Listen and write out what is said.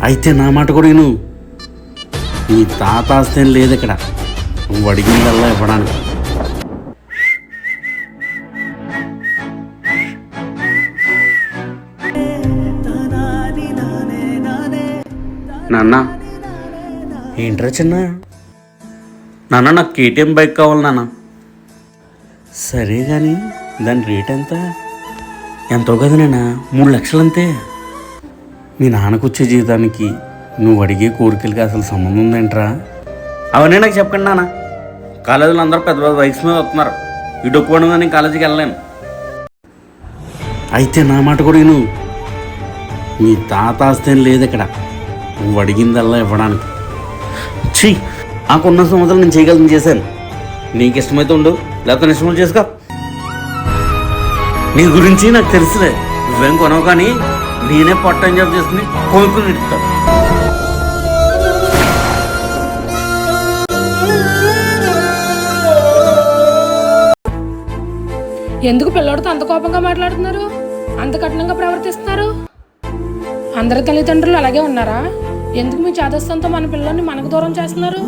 అయితే నా మాట కూడా విను. నీ తాత ఆస్తేం లేదు ఇక్కడ, నువ్వు అడిగిందల్లా ఇవ్వడానికి. నాన్న. ఏంట్రా చిన్న? నాన్న నాకు కేటీఎం బైక్ కావాలి నాన్న. సరే కానీ దాని రేట్ ఎంత? ఎంతో కదా నాన్న, 3 లక్షలు అంతే. మీ నాన్నకు వచ్చే జీవితానికి నువ్వు అడిగే కోరికలకి అసలు సంబంధం ఉందేంట్రా? అవన్నీ నాకు చెప్పండి నాన్న. కాలేజీలో అందరూ పెద్ద పెద్ద బైక్స్ మీద వస్తున్నారు, ఈ డొక్కుపడం కానీ కాలేజీకి వెళ్ళలేను. అయితే నా మాట కూడా విను. నీ తాత ఆస్తేం లేదు ఇక్కడ, నువ్వు అడిగిందల్లా ఇవ్వడానికి. ఛీ, నాకున్న సంవత్సరం నేను చేయగలను చేశాను. నీకు ఇష్టమైతే ఉండు, లేకపోతే ఇష్టం చేసుకో. నీ గురించి నాకు తెలుసులే, నువ్వేం కొనవు కానీ నేనే పట్టని జాబ్ చేసుకుని కొనుక్కుని ఇస్తాను. ఎందుకు పిల్లోడితో అంత కోపంగా మాట్లాడుతున్నారు, అంత కఠినంగా ప్రవర్తిస్తున్నారు? అందరి తల్లిదండ్రులు అలాగే ఉన్నారా? ఎందుకు మీ చాదస్తంతో మన పిల్లల్ని మనకు దూరం చేస్తున్నారు?